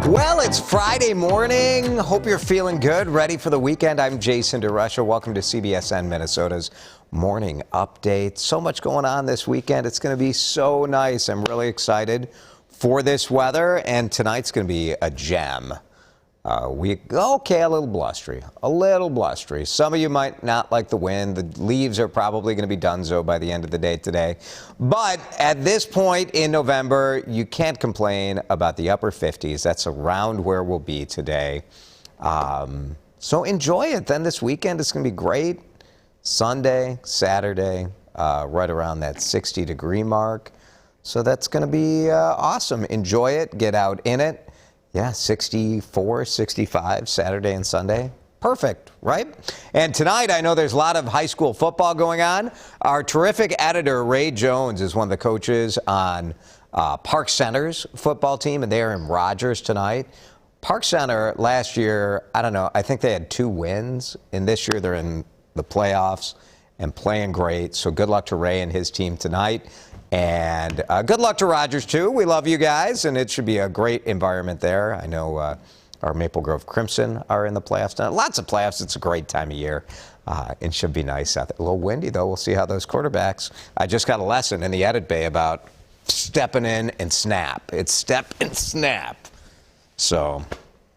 Well, it's Friday morning. Hope you're feeling good, ready for the weekend. I'm Jason DeRusha. Welcome to CBSN Minnesota's Morning Update. So much going on this weekend. It's going to be so nice. I'm really excited for this weather, and tonight's going to be a gem. A little blustery. Some of you might not like the wind. The leaves are probably going to be donezo by the end of the day today. But at this point in November, you can't complain about the upper 50s. That's around where we'll be today. So enjoy it. Then this weekend, it's going to be great. Sunday, Saturday, right around that 60-degree mark. So that's going to be awesome. Enjoy it. Get out in it. Yeah, 64, 65, Saturday and Sunday. Perfect, right? And tonight, I know there's a lot of high school football going on. Our terrific editor, Ray Jones, is one of the coaches on Park Center's football team, and they're in Rogers tonight. Park Center last year, I think they had 2 wins, and this year they're in the playoffs and playing great. So good luck to Ray and his team tonight. And good luck to Rogers, too. We love you guys, and it should be a great environment there. I know our Maple Grove Crimson are in the playoffs tonight. Lots of playoffs. It's a great time of year. It should be nice out there. A little windy, though. We'll see how those quarterbacks. I just got a lesson in the edit bay about stepping in and snap. It's step and snap. So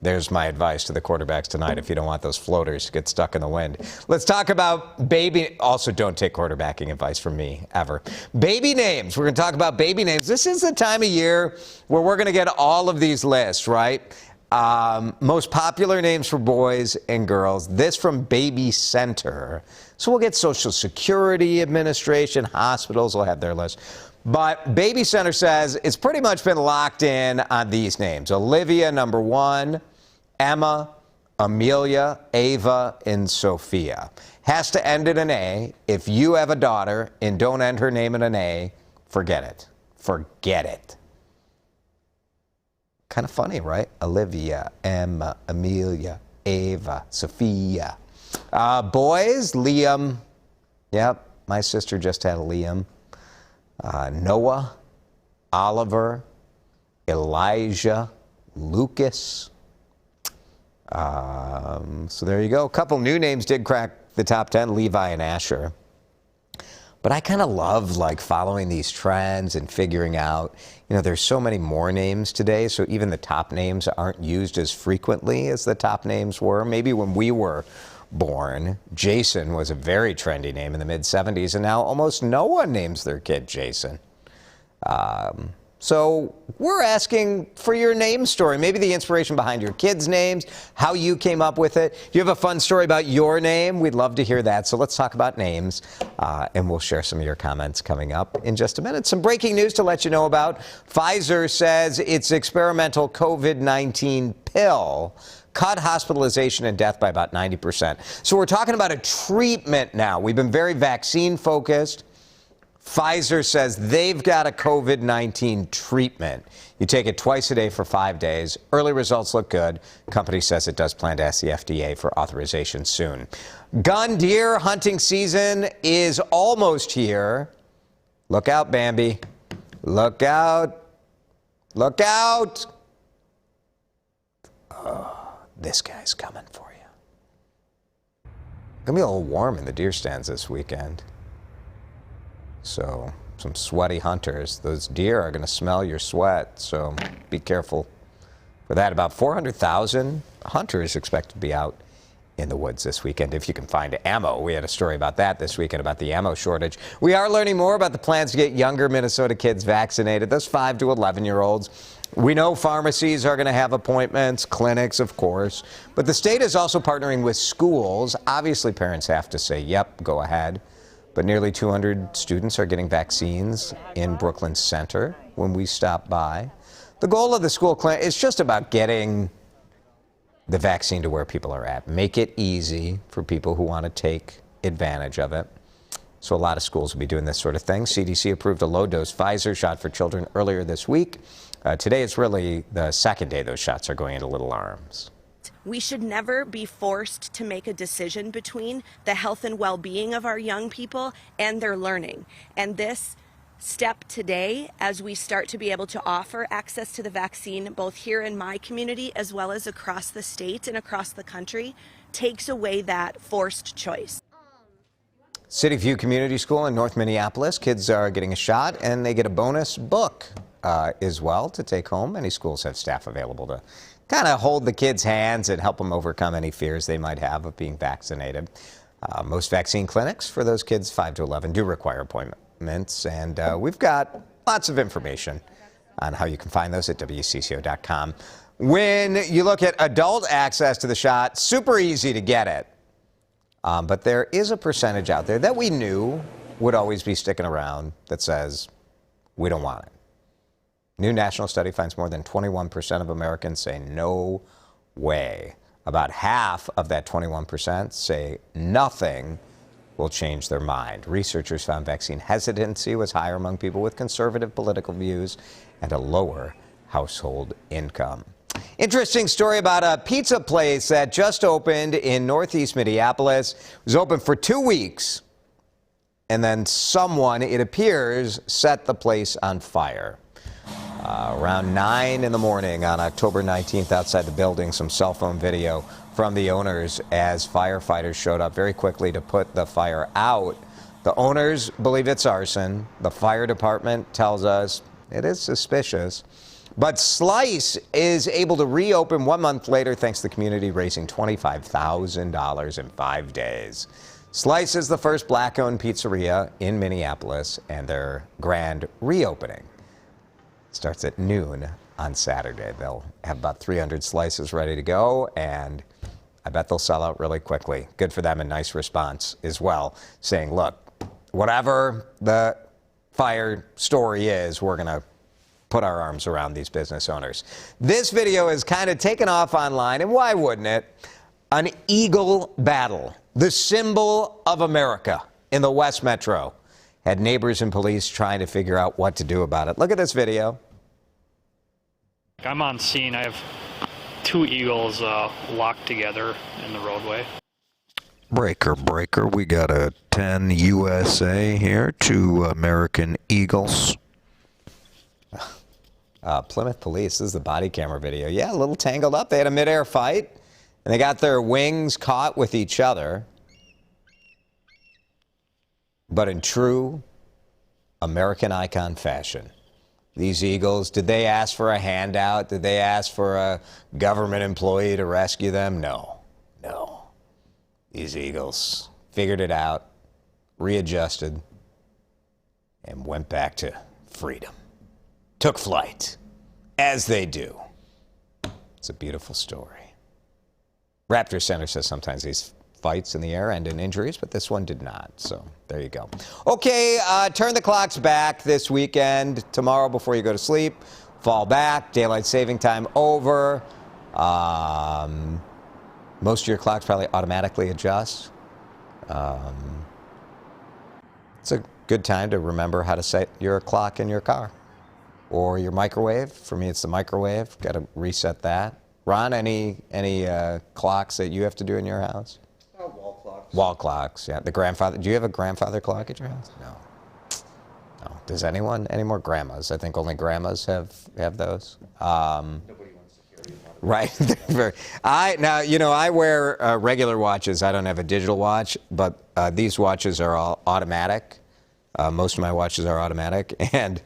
there's my advice to the quarterbacks tonight if you don't want those floaters to get stuck in the wind. Let's talk about baby. Also, don't take quarterbacking advice from me, ever. Baby names. We're going to talk about baby names. This is the time of year where we're going to get all of these lists, right? Most popular names for boys and girls. This from Baby Center. So we'll get Social Security Administration, hospitals will have their list. But Baby Center says it's pretty much been locked in on these names. Olivia, number 1. Emma, Amelia, Ava, and Sophia. Has to end in an A. If you have a daughter and don't end her name in an A, forget it. Forget it. Kind of funny, right? Olivia, Emma, Amelia, Ava, Sophia. Boys, Liam. Yep, my sister just had a Liam. Noah, Oliver, Elijah, Lucas. So there you go. A couple new names did crack the top 10, Levi and Asher. But I kind of love following these trends and figuring out, there's so many more names today, so even the top names aren't used as frequently as the top names were. Maybe when we were born, Jason was a very trendy name in the mid-'70s, and now almost no one names their kid Jason. So we're asking for your name story, maybe the inspiration behind your kids' names, how you came up with it. Do you have a fun story about your name? We'd love to hear that. So let's talk about names, and we'll share some of your comments coming up in just a minute. Some breaking news to let you know about. Pfizer says its experimental COVID-19 pill cut hospitalization and death by about 90%. So we're talking about a treatment now. We've been very vaccine focused. Pfizer says they've got a COVID-19 treatment. You take it twice a day for 5 days. Early results look good. Company says it does plan to ask the FDA for authorization soon. Gun deer hunting season is almost here. Look out, Bambi. Look out. Look out. Oh, this guy's coming for you. It's going to be a little warm in the deer stands this weekend. So some sweaty hunters. Those deer are going to smell your sweat, so be careful for that. About 400,000 hunters expected to be out in the woods this weekend if you can find ammo. We had a story about that this weekend, about the ammo shortage. We are learning more about the plans to get younger Minnesota kids vaccinated, those 5 to 11-year-olds. We know pharmacies are going to have appointments, clinics, of course, but the state is also partnering with schools. Obviously, parents have to say, yep, go ahead. But nearly 200 students are getting vaccines in Brooklyn Center when we stop by. The goal of the school clinic is just about getting the vaccine to where people are at. Make it easy for people who want to take advantage of it. So a lot of schools will be doing this sort of thing. CDC approved a low-dose Pfizer shot for children earlier this week. Today it's really the second day those shots are going into little arms. We should never be forced to make a decision between the health and well-being of our young people and their learning. And this step today as we start to be able to offer access to the vaccine both here in my community as well as across the state and across the country takes away that forced choice. City View Community School in North Minneapolis, kids are getting a shot and they get a bonus book as well to take home. Many schools have staff available to kind of hold the kids' hands and help them overcome any fears they might have of being vaccinated. Most vaccine clinics for those kids 5 to 11 do require appointments, and we've got lots of information on how you can find those at WCCO.com. When you look at adult access to the shot, super easy to get it. But there is a percentage out there that we knew would always be sticking around that says, we don't want it. New national study finds more than 21% of Americans say no way. About half of that 21% say nothing will change their mind. Researchers found vaccine hesitancy was higher among people with conservative political views and a lower household income. Interesting story about a pizza place that just opened in northeast Minneapolis. It was open for 2 weeks, and then someone, it appears, set the place on fire. Around 9 in the morning on October 19th outside the building, some cell phone video from the owners as firefighters showed up very quickly to put the fire out. The owners believe it's arson. The fire department tells us it is suspicious. But Slice is able to reopen 1 month later thanks to the community raising $25,000 in 5 days. Slice is the first black-owned pizzeria in Minneapolis, and their grand reopening starts at noon on Saturday. They'll have about 300 slices ready to go, and I bet they'll sell out really quickly. Good for them, and nice response as well, saying, look, whatever the fire story is, we're going to put our arms around these business owners. This video is kind of taken off online, and why wouldn't it? An eagle battle, the symbol of America in the West Metro, had neighbors and police trying to figure out what to do about it. Look at this video. I'm on scene. I have 2 eagles locked together in the roadway. Breaker, breaker. We got a 10 USA here, 2 American eagles. Plymouth police, this is the body camera video. Yeah, a little tangled up. They had a midair fight, and they got their wings caught with each other. But in true American icon fashion, these eagles, did they ask for a handout? Did they ask for a government employee to rescue them? No, no. These eagles figured it out, readjusted, and went back to freedom. Took flight, as they do. It's a beautiful story. Raptor Center says sometimes these fights in the air end in injuries, but this one did not. So there you go. Okay, turn the clocks back this weekend. Tomorrow before you go to sleep, fall back, daylight saving time over. Most of your clocks probably automatically adjust. It's a good time to remember how to set your clock in your car. Or your microwave. For me, it's the microwave. Got to reset that. Ron, any clocks that you have to do in your house? Wall clocks. Wall clocks, yeah. The grandfather. Do you have a grandfather clock at your house? No. No. Does anyone? Any more grandmas? I think only grandmas have those. Nobody wants security. Right. I wear regular watches. I don't have a digital watch, but these watches are all automatic. Most of my watches are automatic, and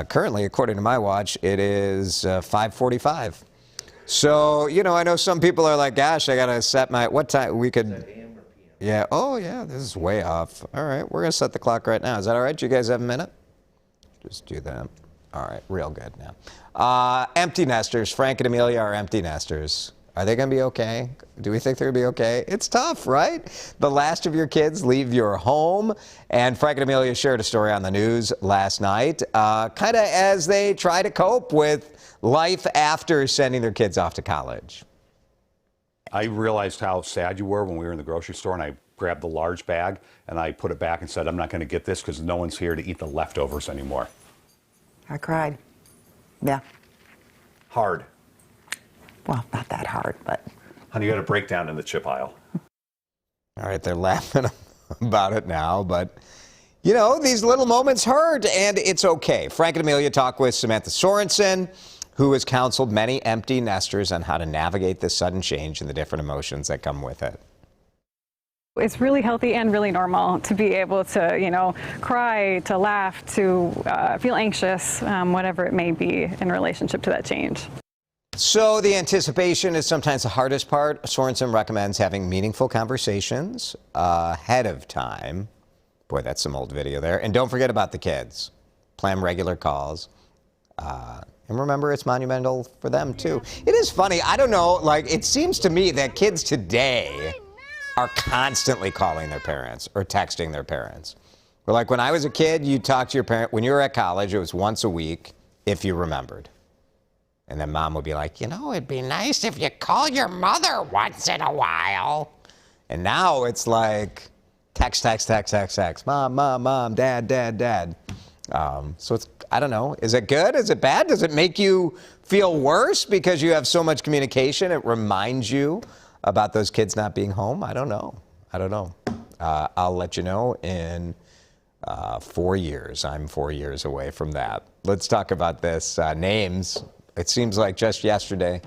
currently, according to my watch, it is 5:45. So, I know some people are like, gosh, I got to set my, what time we could. Is that AM or PM? Yeah. Oh, yeah, this is way off. All right, we're going to set the clock right now. Is that all right? Do you guys have a minute? Just do that. All right, real good now. Empty nesters. Frank and Amelia are empty nesters. Are they going to be okay? Do we think they're going to be okay? It's tough, right? The last of your kids leave your home. And Frank and Amelia shared a story on the news last night, kind of as they try to cope with life after sending their kids off to college. I realized how sad you were when we were in the grocery store, and I grabbed the large bag and I put it back and said, I'm not going to get this because no one's here to eat the leftovers anymore. I cried. Yeah. Hard. Well, not that hard, but. Honey, you got a breakdown in the chip aisle. All right, they're laughing about it now, but, you know, these little moments hurt, and it's okay. Frank and Amelia talk with Samantha Sorensen, who has counseled many empty nesters on how to navigate this sudden change and the different emotions that come with it. It's really healthy and really normal to be able to, you know, cry, to laugh, to feel anxious, whatever it may be in relationship to that change. So the anticipation is sometimes the hardest part. Sorensen recommends having meaningful conversations ahead of time. Boy, that's some old video there. And don't forget about the kids. Plan regular calls. And remember, it's monumental for them, too. It is funny. I don't know. Like, it seems to me that kids today are constantly calling their parents or texting their parents. Or like when I was a kid, you talked to your parent. When you were at college, it was once a week, if you remembered. And then mom would be like, you know, it'd be nice if you call your mother once in a while. And now it's like text, text, text, text, text. Mom, mom, mom, dad, dad, dad. So it's, I don't know. Is it good? Is it bad? Does it make you feel worse because you have so much communication? It reminds you about those kids not being home? I don't know. I don't know. I'll let you know in 4 years. I'm 4 years away from that. Let's talk about this. Names. It seems like just yesterday,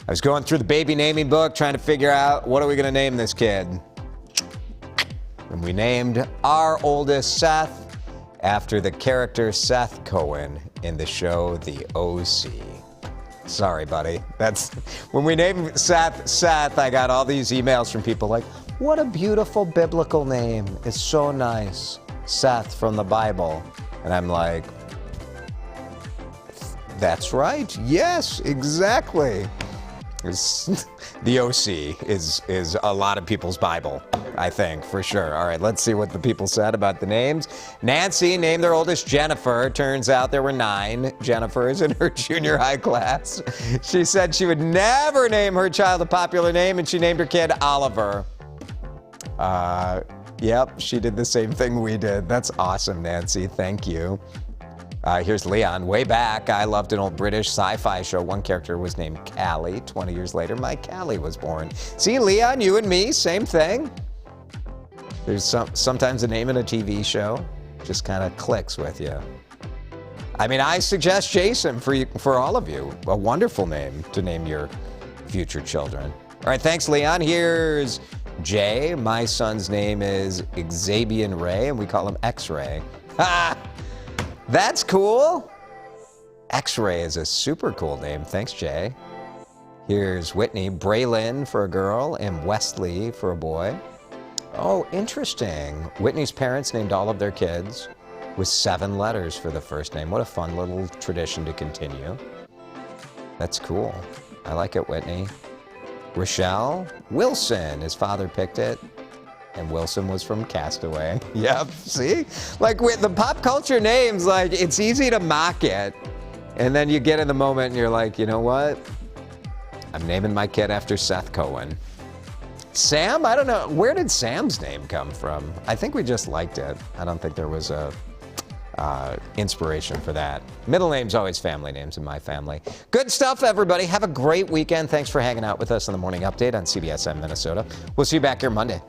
I was going through the baby naming book trying to figure out what are we going to name this kid. And we named our oldest Seth after the character Seth Cohen in the show The OC. Sorry, buddy. That's when we named Seth, I got all these emails from people like, what a beautiful biblical name. It's so nice. Seth from the Bible. And I'm like, that's right. Yes, exactly. The OC is a lot of people's Bible, I think, for sure. All right, let's see what the people said about the names. Nancy named their oldest Jennifer. Turns out there were 9 Jennifers in her junior high class. She said she would never name her child a popular name, and she named her kid Oliver. Yep, she did the same thing we did. That's awesome, Nancy. Thank you. Here's Leon. Way back, I loved an old British sci-fi show. One character was named Callie. 20 years later, my Callie was born. See, Leon, you and me, same thing. There's sometimes a name in a TV show just kind of clicks with you. I mean, I suggest Jason for all of you. A wonderful name to name your future children. All right, thanks, Leon. Here's Jay. My son's name is Xavier Ray, and we call him X-Ray. Ha! That's cool. X-Ray is a super cool name. Thanks, Jay. Here's Whitney. Braylon for a girl and Wesley for a boy. Oh, interesting. Whitney's parents named all of their kids with 7 letters for the first name. What a fun little tradition to continue. That's cool. I like it, Whitney. Rochelle. Wilson. His father picked it. And Wilson was from Castaway. Yep, see? Like with the pop culture names, like it's easy to mock it. And then you get in the moment and you're like, you know what? I'm naming my kid after Seth Cohen. Sam? I don't know. Where did Sam's name come from? I think we just liked it. I don't think there was a inspiration for that. Middle names always family names in my family. Good stuff, everybody. Have a great weekend. Thanks for hanging out with us on the Morning Update on CBSN Minnesota. We'll see you back here Monday.